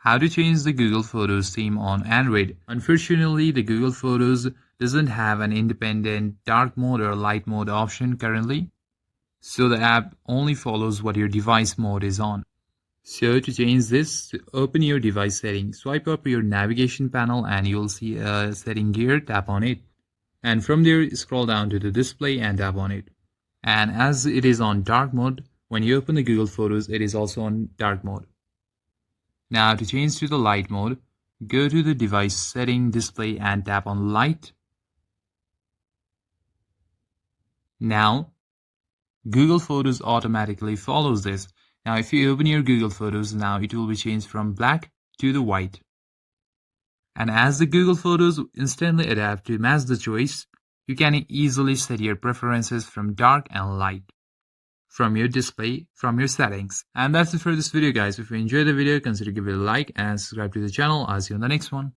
How to change the Google Photos theme on Android. Unfortunately, the Google Photos doesn't have an independent dark mode or light mode option currently, so the app only follows what your device mode is on. So to change this, open your device settings, swipe up your navigation panel and you'll see a setting gear, tap on it. And from there, scroll down to the display and tap on it. And as it is on dark mode, when you open the Google Photos, it is also on dark mode. Now to change to the light mode, go to the device setting display and tap on light. Now, Google Photos automatically follows this. Now if you open your Google Photos, now it will be changed from black to the white. And as the Google Photos instantly adapt to match the choice, you can easily set your preferences from dark and light from your display, from your settings. And that's it for this video, guys. If you enjoyed the video, consider giving it a like and subscribe to the channel. I'll see you on the next one.